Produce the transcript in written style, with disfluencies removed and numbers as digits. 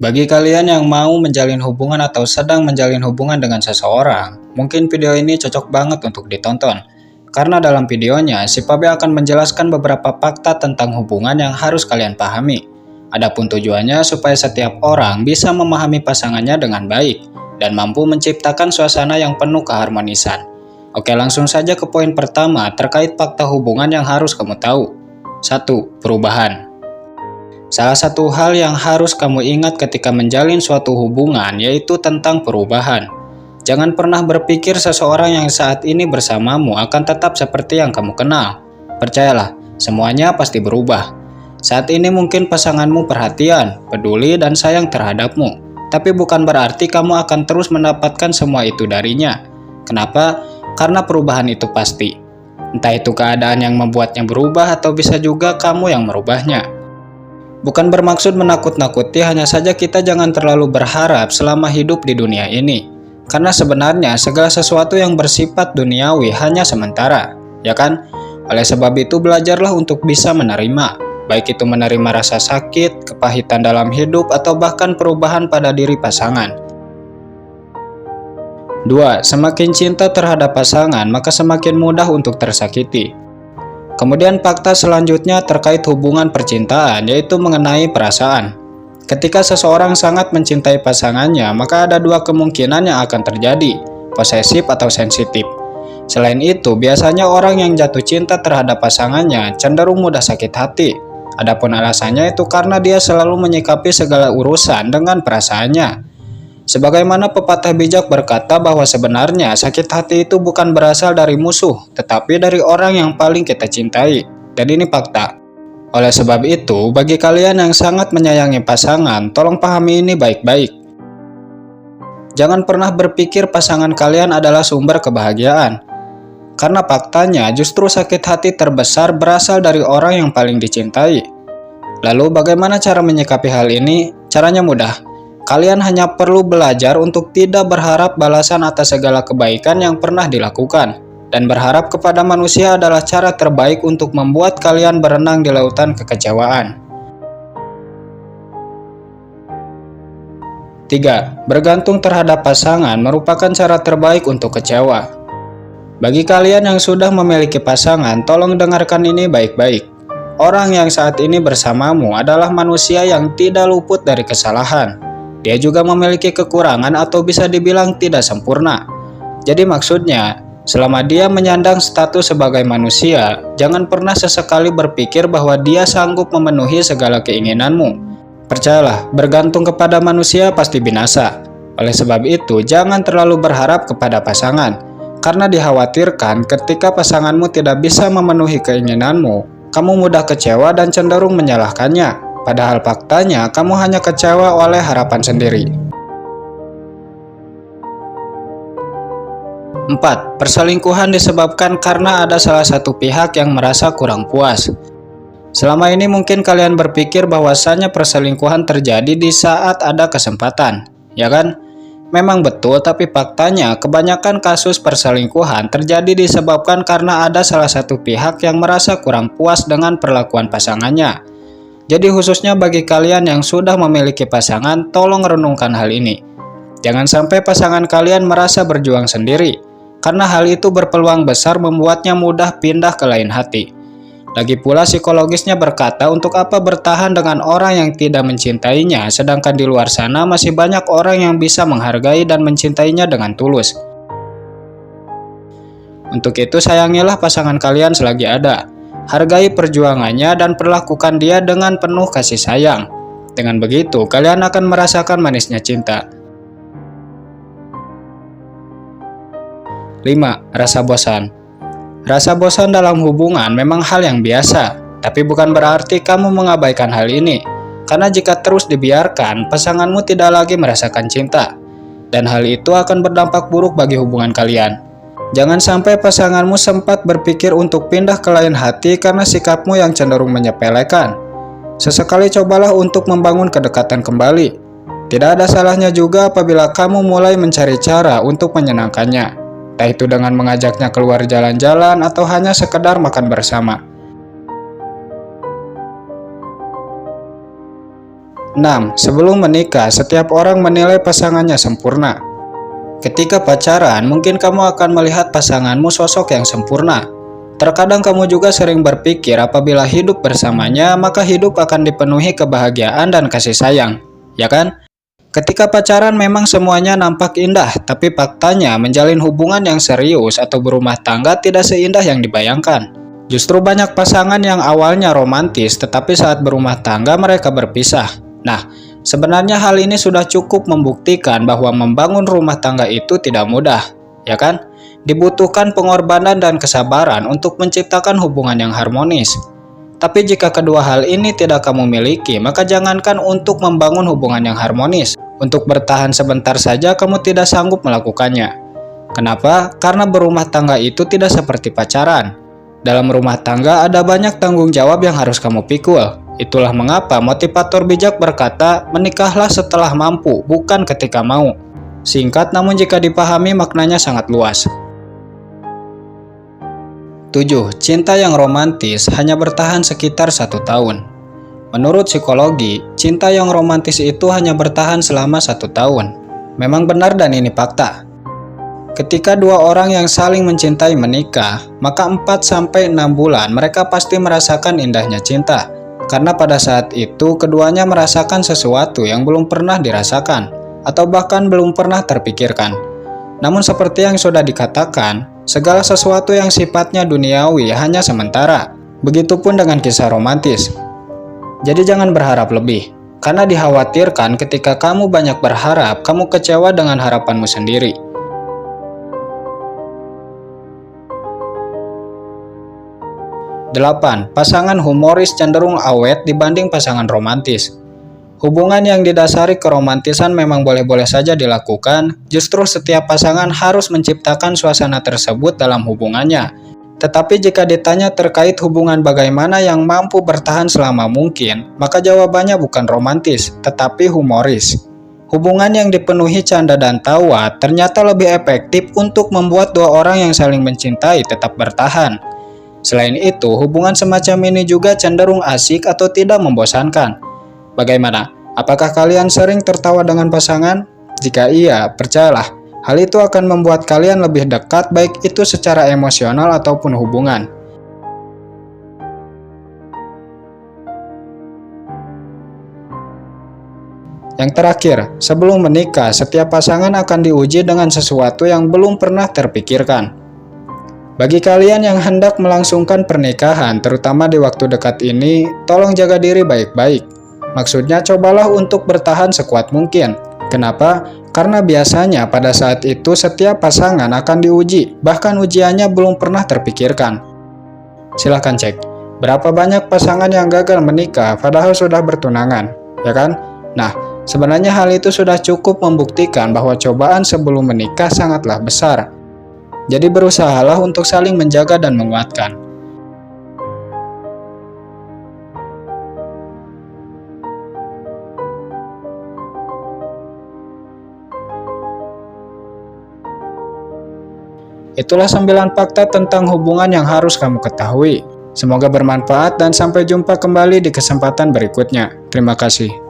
Bagi kalian yang mau menjalin hubungan atau sedang menjalin hubungan dengan seseorang, mungkin video ini cocok banget untuk ditonton. Karena dalam videonya, si Pabe akan menjelaskan beberapa fakta tentang hubungan yang harus kalian pahami. Adapun tujuannya supaya setiap orang bisa memahami pasangannya dengan baik dan mampu menciptakan suasana yang penuh keharmonisan. Oke, langsung saja ke poin pertama terkait fakta hubungan yang harus kamu tahu. 1. Perubahan. Salah satu hal yang harus kamu ingat ketika menjalin suatu hubungan yaitu tentang perubahan. Jangan pernah berpikir seseorang yang saat ini bersamamu akan tetap seperti yang kamu kenal. Percayalah, semuanya pasti berubah. Saat ini mungkin pasanganmu perhatian, peduli, dan sayang terhadapmu. Tapi bukan berarti kamu akan terus mendapatkan semua itu darinya. Kenapa? Karena perubahan itu pasti. Entah itu keadaan yang membuatnya berubah atau bisa juga kamu yang merubahnya. Bukan bermaksud menakut-nakuti, hanya saja kita jangan terlalu berharap selama hidup di dunia ini. Karena sebenarnya segala sesuatu yang bersifat duniawi hanya sementara, ya kan? Oleh sebab itu belajarlah untuk bisa menerima, baik itu menerima rasa sakit, kepahitan dalam hidup, atau bahkan perubahan pada diri pasangan. 2. Semakin cinta terhadap pasangan, maka semakin mudah untuk tersakiti. Kemudian fakta selanjutnya terkait hubungan percintaan, yaitu mengenai perasaan. Ketika seseorang sangat mencintai pasangannya, maka ada dua kemungkinan yang akan terjadi, posesif atau sensitif. Selain itu, biasanya orang yang jatuh cinta terhadap pasangannya cenderung mudah sakit hati. Adapun alasannya itu karena dia selalu menyikapi segala urusan dengan perasaannya. Sebagaimana pepatah bijak berkata bahwa sebenarnya sakit hati itu bukan berasal dari musuh, tetapi dari orang yang paling kita cintai. Dan ini fakta. Oleh sebab itu, bagi kalian yang sangat menyayangi pasangan, tolong pahami ini baik-baik. Jangan pernah berpikir pasangan kalian adalah sumber kebahagiaan. Karena faktanya justru sakit hati terbesar berasal dari orang yang paling dicintai. Lalu bagaimana cara menyikapi hal ini? Caranya mudah. Kalian hanya perlu belajar untuk tidak berharap balasan atas segala kebaikan yang pernah dilakukan. Dan berharap kepada manusia adalah cara terbaik untuk membuat kalian berenang di lautan kekecewaan. 3. Bergantung terhadap pasangan merupakan cara terbaik untuk kecewa. Bagi kalian yang sudah memiliki pasangan, tolong dengarkan ini baik-baik. Orang yang saat ini bersamamu adalah manusia yang tidak luput dari kesalahan. Dia juga memiliki kekurangan atau bisa dibilang tidak sempurna. Jadi maksudnya, selama dia menyandang status sebagai manusia, jangan pernah sesekali berpikir bahwa dia sanggup memenuhi segala keinginanmu. Percayalah, bergantung kepada manusia pasti binasa. Oleh sebab itu, jangan terlalu berharap kepada pasangan. Karena dikhawatirkan ketika pasanganmu tidak bisa memenuhi keinginanmu, kamu mudah kecewa dan cenderung menyalahkannya. Padahal faktanya kamu hanya kecewa oleh harapan sendiri. 4. Perselingkuhan disebabkan karena ada salah satu pihak yang merasa kurang puas. Selama ini mungkin kalian berpikir bahwasannya perselingkuhan terjadi di saat ada kesempatan, ya kan? Memang betul, tapi faktanya kebanyakan kasus perselingkuhan terjadi disebabkan karena ada salah satu pihak yang merasa kurang puas dengan perlakuan pasangannya. Jadi khususnya bagi kalian yang sudah memiliki pasangan, tolong renungkan hal ini. Jangan sampai pasangan kalian merasa berjuang sendiri, karena hal itu berpeluang besar membuatnya mudah pindah ke lain hati. Lagi pula psikologisnya berkata untuk apa bertahan dengan orang yang tidak mencintainya, sedangkan di luar sana masih banyak orang yang bisa menghargai dan mencintainya dengan tulus. Untuk itu sayangilah pasangan kalian selagi ada. Hargai perjuangannya dan perlakukan dia dengan penuh kasih sayang. Dengan begitu, kalian akan merasakan manisnya cinta. 5. Rasa bosan. Rasa bosan dalam hubungan memang hal yang biasa, tapi bukan berarti kamu mengabaikan hal ini. Karena jika terus dibiarkan, pasanganmu tidak lagi merasakan cinta. Dan hal itu akan berdampak buruk bagi hubungan kalian. Jangan sampai pasanganmu sempat berpikir untuk pindah ke lain hati karena sikapmu yang cenderung menyepelekan. Sesekali cobalah untuk membangun kedekatan kembali. Tidak ada salahnya juga apabila kamu mulai mencari cara untuk menyenangkannya. Entah itu dengan mengajaknya keluar jalan-jalan atau hanya sekedar makan bersama. 6. Sebelum menikah, setiap orang menilai pasangannya sempurna. Ketika pacaran, mungkin kamu akan melihat pasanganmu sosok yang sempurna. Terkadang kamu juga sering berpikir apabila hidup bersamanya, maka hidup akan dipenuhi kebahagiaan dan kasih sayang, ya kan? Ketika pacaran memang semuanya nampak indah, tapi faktanya menjalin hubungan yang serius atau berumah tangga tidak seindah yang dibayangkan. Justru banyak pasangan yang awalnya romantis, tetapi saat berumah tangga mereka berpisah. Nah, sebenarnya hal ini sudah cukup membuktikan bahwa membangun rumah tangga itu tidak mudah, ya kan? Dibutuhkan pengorbanan dan kesabaran untuk menciptakan hubungan yang harmonis. Tapi jika kedua hal ini tidak kamu miliki, maka jangankan untuk membangun hubungan yang harmonis. Untuk bertahan sebentar saja kamu tidak sanggup melakukannya. Kenapa? Karena berumah tangga itu tidak seperti pacaran. Dalam rumah tangga ada banyak tanggung jawab yang harus kamu pikul. Itulah mengapa motivator bijak berkata, menikahlah setelah mampu, bukan ketika mau. Singkat namun jika dipahami maknanya sangat luas. 7. Cinta yang romantis hanya bertahan sekitar 1 tahun. Menurut psikologi, cinta yang romantis itu hanya bertahan selama 1 tahun. Memang benar dan ini fakta. Ketika dua orang yang saling mencintai menikah, maka 4-6 bulan mereka pasti merasakan indahnya cinta. Karena pada saat itu keduanya merasakan sesuatu yang belum pernah dirasakan, atau bahkan belum pernah terpikirkan. Namun seperti yang sudah dikatakan, segala sesuatu yang sifatnya duniawi hanya sementara. Begitupun dengan kisah romantis. Jadi jangan berharap lebih, karena dikhawatirkan ketika kamu banyak berharap, kamu kecewa dengan harapanmu sendiri. Delapan, pasangan humoris cenderung awet dibanding pasangan romantis. Hubungan yang didasari keromantisan memang boleh-boleh saja dilakukan, justru setiap pasangan harus menciptakan suasana tersebut dalam hubungannya. Tetapi jika ditanya terkait hubungan bagaimana yang mampu bertahan selama mungkin, maka jawabannya bukan romantis, tetapi humoris. Hubungan yang dipenuhi canda dan tawa ternyata lebih efektif untuk membuat dua orang yang saling mencintai tetap bertahan. Selain itu, hubungan semacam ini juga cenderung asik atau tidak membosankan. Bagaimana? Apakah kalian sering tertawa dengan pasangan? Jika iya, percayalah, hal itu akan membuat kalian lebih dekat baik itu secara emosional ataupun hubungan. Yang terakhir, sebelum menikah, setiap pasangan akan diuji dengan sesuatu yang belum pernah terpikirkan. Bagi kalian yang hendak melangsungkan pernikahan, terutama di waktu dekat ini, tolong jaga diri baik-baik. Maksudnya cobalah untuk bertahan sekuat mungkin. Kenapa? Karena biasanya pada saat itu setiap pasangan akan diuji, bahkan ujiannya belum pernah terpikirkan. Silahkan cek, berapa banyak pasangan yang gagal menikah padahal sudah bertunangan, ya kan? Nah, sebenarnya hal itu sudah cukup membuktikan bahwa cobaan sebelum menikah sangatlah besar. Jadi berusahalah untuk saling menjaga dan menguatkan. Itulah 9 fakta tentang hubungan yang harus kamu ketahui. Semoga bermanfaat dan sampai jumpa kembali di kesempatan berikutnya. Terima kasih.